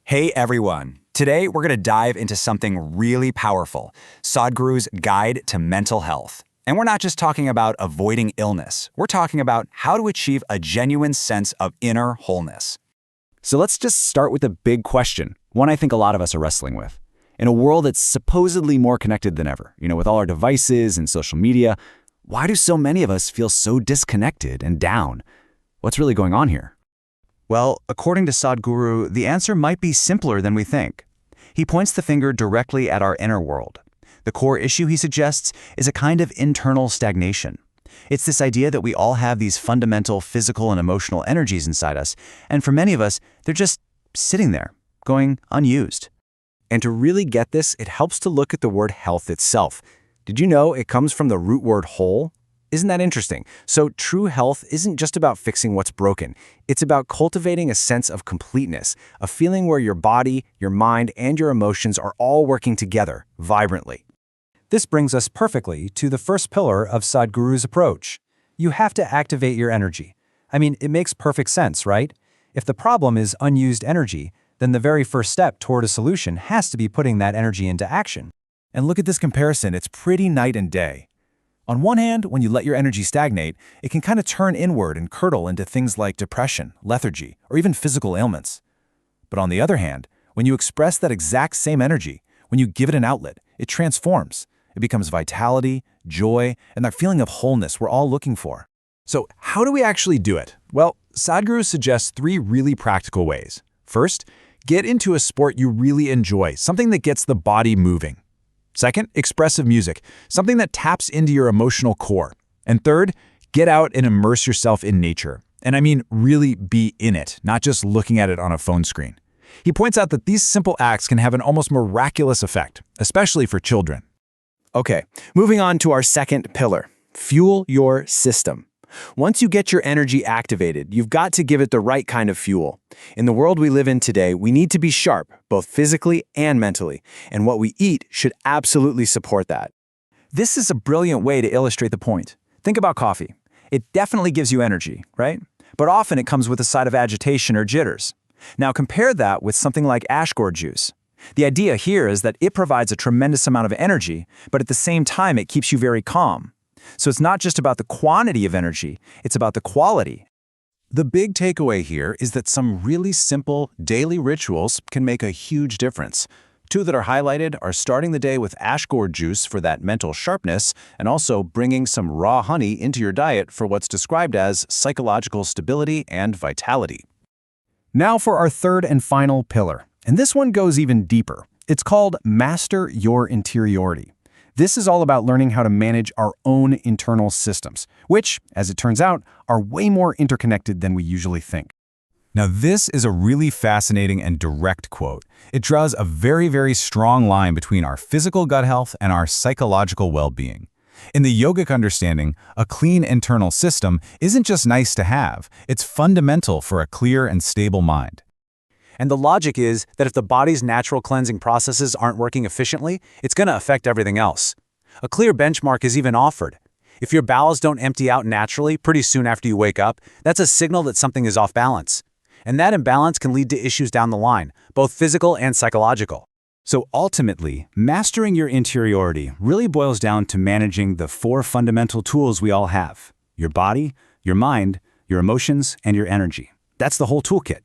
Hey everyone! Today we're going to dive into something really powerful, Sadhguru's Guide to Mental Health. And we're not just talking about avoiding illness, we're talking about how to achieve a genuine sense of inner wholeness. So let's just start with a big question, one I think a lot of us are wrestling with. In a world that's supposedly more connected than ever, with all our devices and social media, why do so many of us feel so disconnected and down? What's really going on here? Well, according to Sadhguru, the answer might be simpler than we think. He points the finger directly at our inner world. The core issue, he suggests, is a kind of internal stagnation. It's this idea that we all have these fundamental physical and emotional energies inside us, and for many of us, they're just sitting there, going unused. And to really get this, it helps to look at the word health itself. Did you know it comes from the root word whole? Isn't that interesting? So true health isn't just about fixing what's broken. It's about cultivating a sense of completeness, a feeling where your body, your mind, and your emotions are all working together, vibrantly. This brings us perfectly to the first pillar of Sadhguru's approach. You have to activate your energy. It makes perfect sense, right? If the problem is unused energy, then the very first step toward a solution has to be putting that energy into action. And look at this comparison, it's pretty night and day. On one hand, when you let your energy stagnate, it can kind of turn inward and curdle into things like depression, lethargy, or even physical ailments. But on the other hand, when you express that exact same energy, when you give it an outlet, it transforms. It becomes vitality, joy, and that feeling of wholeness we're all looking for. So how do we actually do it? Well, Sadhguru suggests 3 really practical ways. First, get into a sport you really enjoy, something that gets the body moving. Second, expressive music, something that taps into your emotional core. And third, get out and immerse yourself in nature. And I mean really be in it, not just looking at it on a phone screen. He points out that these simple acts can have an almost miraculous effect, especially for children. Okay, moving on to our second pillar, fuel your system. Once you get your energy activated, you've got to give it the right kind of fuel. In the world we live in today, we need to be sharp, both physically and mentally, and what we eat should absolutely support that. This is a brilliant way to illustrate the point. Think about coffee. It definitely gives you energy, right? But often it comes with a side of agitation or jitters. Now compare that with something like ash gourd juice. The idea here is that it provides a tremendous amount of energy, but at the same time it keeps you very calm. So it's not just about the quantity of energy, it's about the quality. The big takeaway here is that some really simple daily rituals can make a huge difference. 2 that are highlighted are starting the day with ash gourd juice for that mental sharpness, and also bringing some raw honey into your diet for what's described as psychological stability and vitality. Now for our third and final pillar, and this one goes even deeper. It's called Master Your Interiority. This is all about learning how to manage our own internal systems, which, as it turns out, are way more interconnected than we usually think. Now this is a really fascinating and direct quote. It draws a very strong line between our physical gut health and our psychological well-being. In the yogic understanding, a clean internal system isn't just nice to have, it's fundamental for a clear and stable mind. And the logic is that if the body's natural cleansing processes aren't working efficiently, it's going to affect everything else. A clear benchmark is even offered. If your bowels don't empty out naturally pretty soon after you wake up, that's a signal that something is off balance. And that imbalance can lead to issues down the line, both physical and psychological. So ultimately, mastering your interiority really boils down to managing the 4 fundamental tools we all have: your body, your mind, your emotions, and your energy. That's the whole toolkit.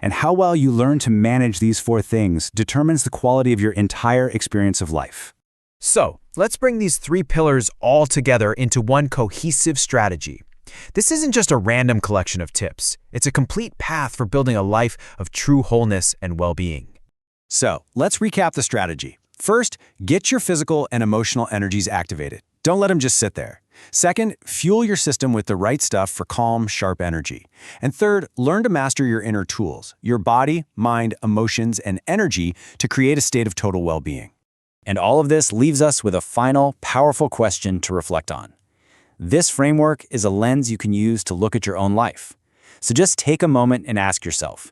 And how well you learn to manage these 4 things determines the quality of your entire experience of life. So, let's bring these 3 pillars all together into one cohesive strategy. This isn't just a random collection of tips. It's a complete path for building a life of true wholeness and well-being. So, let's recap the strategy. First, get your physical and emotional energies activated. Don't let them just sit there. Second, fuel your system with the right stuff for calm, sharp energy. And third, learn to master your inner tools, your body, mind, emotions, and energy to create a state of total well-being. And all of this leaves us with a final, powerful question to reflect on. This framework is a lens you can use to look at your own life. So just take a moment and ask yourself,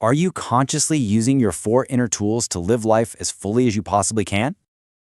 are you consciously using your 4 inner tools to live life as fully as you possibly can?